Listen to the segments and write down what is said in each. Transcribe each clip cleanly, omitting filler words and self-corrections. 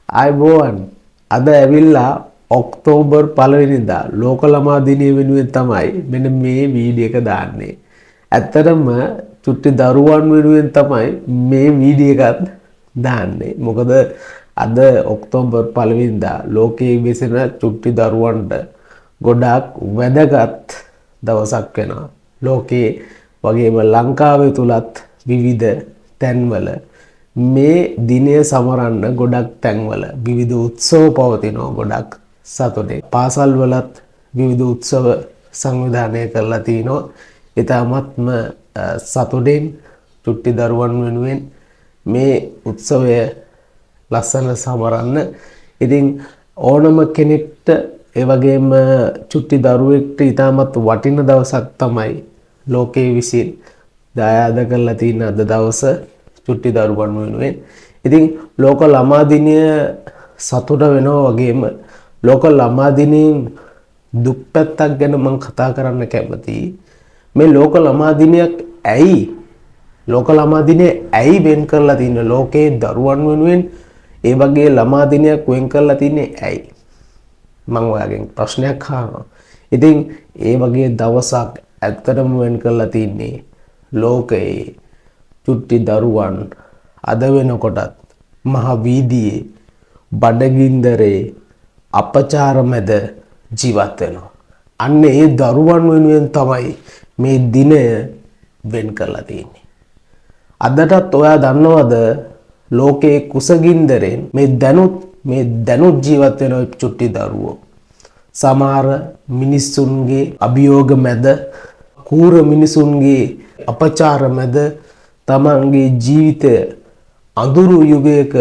ආයිබෝවන් අද ඇවිල්ලා ඔක්තෝබර් 1 වෙනිදා ලෝක ළමා දිනය වෙනුවෙන් තමයි මෙන්න මේ වීඩියෝ එක දාන්නේ. ඇත්තටම චුට්ටි දරුවන් වෙනුවෙන් තමයි මේ වීඩියෝ එකත් දාන්නේ. මොකද අද ඔක්තෝබර් 1 වෙනිදා ලෝකයේ විසින චුට්ටි දරුවන්ට ගොඩාක් වැදගත් දවසක් වෙනවා. ලෝකයේ වගේම ලංකාවේ තුලත් විවිධ තැන්වල මේ දිනය සමරන්න ගොඩක් තැන්වල විවිධ උත්සව පවතිනවා. ගොඩක් සතුටේ පාසල් වලත් විවිධ උත්සව සංවිධානය කරලා තිනවා. ඊටමත්ම සතුටෙන් චුට්ටි දරුවන් වෙනුවෙන් මේ උත්සවය ලස්සන සමරන්න. ඉතින් ඕනම කෙනෙක්ට ඒ වගේම චුට්ටි දරුවෙක්ට ඊටමත් වටින දවසක් තමයි ලෝකයේ විසින් දායාද කරලා තියෙන අද දවස චුට්ටි දරුවන් වෙනුවෙන්. ඉතින් ලෝක ළමා දිනය සතුට වෙනවා වගේම ලෝක ළමා දිනෙන් දුක් පැත්තක් ගැන මම කතා කරන්න කැමතියි. මේ ලෝක ළමා දිනයක් ඇයි ලෝක ළමා දිනේ ඇයි වෙන් කරලා තින්නේ? ලෝකයේ දරුවන් වෙනුවෙන් ඒ වගේ ළමා දිනයක් වෙන් කරලා තින්නේ ඇයි? මම ඔයාගෙන් ප්‍රශ්නයක් අහනවා. ඉතින් ඒ වගේ දවසක් ඇත්තටම වෙන් කරලා තින්නේ ලෝකයේ චුට්ටි දරුවන් අද වෙනකොටත් මහ වීදියේ බඩගින්දරේ අපචාර මැද ජීවත් වෙනවා. අන්න ඒ දරුවන් වෙනුවෙන් තමයි මේ දිනය වෙන් කරලා තියෙන්නේ. අදටත් ඔයා දන්නවද ලෝකයේ කුසගින්දරෙන් මේ දැනුත් ජීවත් වෙන චුට්ටි දරුවෝ සමහර මිනිස්සුන්ගේ අභියෝග මැද කූර මිනිසුන්ගේ අපචාර මැද තමන්ගේ ජීවිතය අඳුරු යුගයක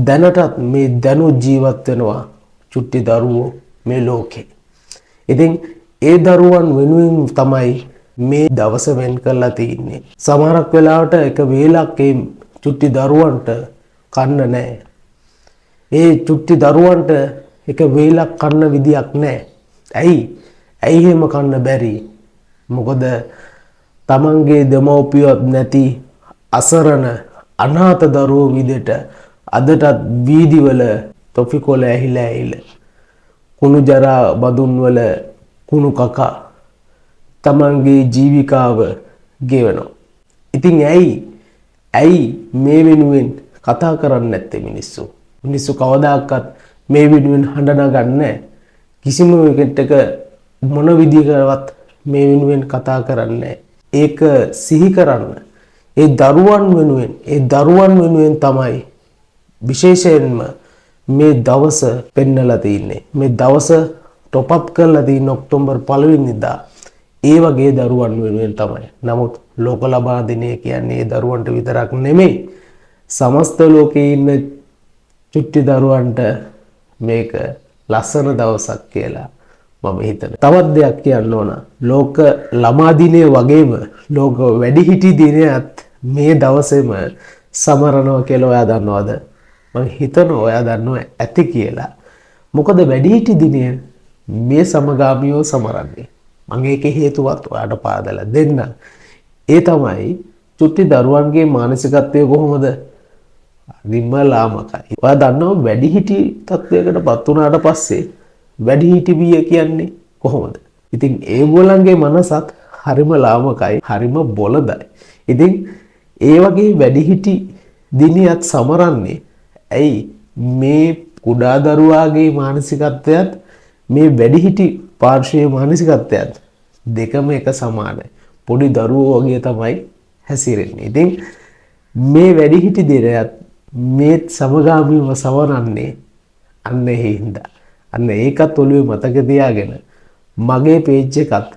දැනටත් මේ දැනුත් ජීවත් වෙනවා චුට්ටි දරුවෝ මේ ලෝකේ. ඉතින් ඒ දරුවන් වෙනුවෙන් තමයි මේ දවස වෙන් කරලා තින්නේ. සමහරක් වෙලාවට එක වේලක් ඒ චුට්ටි දරුවන්ට කන්න නැහැ. ඒ චුට්ටි දරුවන්ට එක වේලක් කන්න විදියක් නැහැ. ඇයි එහෙම කන්න බැරි? මොකද තමන්ගේ දෙමව්පියොත් නැති අසරණ අනාථ දරුවෝ විදිහට අදටත් වීදිවල තොපිකොළ ඇහිලා කුණු ජරා බදුන් වල කුණු කකා තමන්ගේ ජීවිකාව ගෙවනවා. ඉතින් ඇයි මේ වෙනුවෙන් කතා කරන්නේ නැත්තේ මිනිස්සු? මිනිස්සු කවදාකවත් මේ වෙනුවෙන් හඬ නගන්නේ කිසිම කෙනෙක් මොන විදිහකවත් මේ වෙනුවෙන් කතා කරන්නේ. ඒක සිහි කරන්න ඒ දරුවන් වෙනුවෙන් තමයි විශේෂයෙන්ම මේ දවස පෙන්නලා තින්නේ. මේ දවස টොප් අප් කරලා තියෙන ඔක්තෝබර් 1 වෙනිදා ඒ වගේ දරුවන් වෙනුවෙන් තමයි. නමුත් ලෝක ළමා දිනය කියන්නේ ඒ දරුවන්ට විතරක් නෙමෙයි. සමස්ත ලෝකයේ ඉන්න චුට්ටි දරුවන්ට මේක ලස්සන දවසක් කියලා මම හිතනවා. තවත් දෙයක් කියන්න ඕන. ලෝක ළමා දිනය වගේම ලෝක වැඩිහිටි දිනයත් මේ දවසේම සමරනවා කියලා ඔයා දන්නවද? මම හිතනවා ඔයා දන්නවා ඇති කියලා. මොකද වැඩිහිටි දිනය මේ සමගාමීව සමරන්නේ. මම ඒකේ හේතුවත් ඔයාට පාදලා දෙන්න. ඒ තමයි චුට්ටි දරුවන්ගේ මානසිකත්වය කොහොමද? හරිම ලාමකයි. ඔයා දන්නවා වැඩිහිටි තත්වයකටපත් වුණාට පස්සේ වැඩිහිටි විය කියන්නේ කොහොමද? ඉතින් ඒගොල්ලන්ගේ මනසත් හරිම ලාමකයි, හරිම බොළඳයි. ඉතින් ඒ වගේ වැඩිහිටි දිනියත් සමරන්නේ ඇයි? මේ කුඩා දරුවාගේ මානසිකත්වයත් මේ වැඩිහිටි පාර්ශ්වයේ මානසිකත්වයත් දෙකම එක සමානයි. පොඩි දරුවෝ වගේ තමයි හැසිරෙන්නේ. ඉතින් මේ වැඩිහිටි දිනයත් මේ සමගාමීව සමරන්නේ අන්න ඒ හින්දා. අන්න ඒකත් ඔළුවේ මතක තියාගෙන මගේ පේජ් එකත්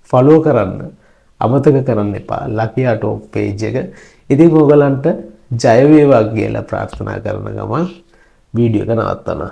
ෆලෝ කරන්න අමතක කරන්න එපා. ලකියා ටෝක් පේජ් එක. ඉතින් ඔයගලන්ට ජය වේවා කියලා ප්‍රාර්ථනා කරන ගමන් වීඩියෝ එක නවත්තනවා.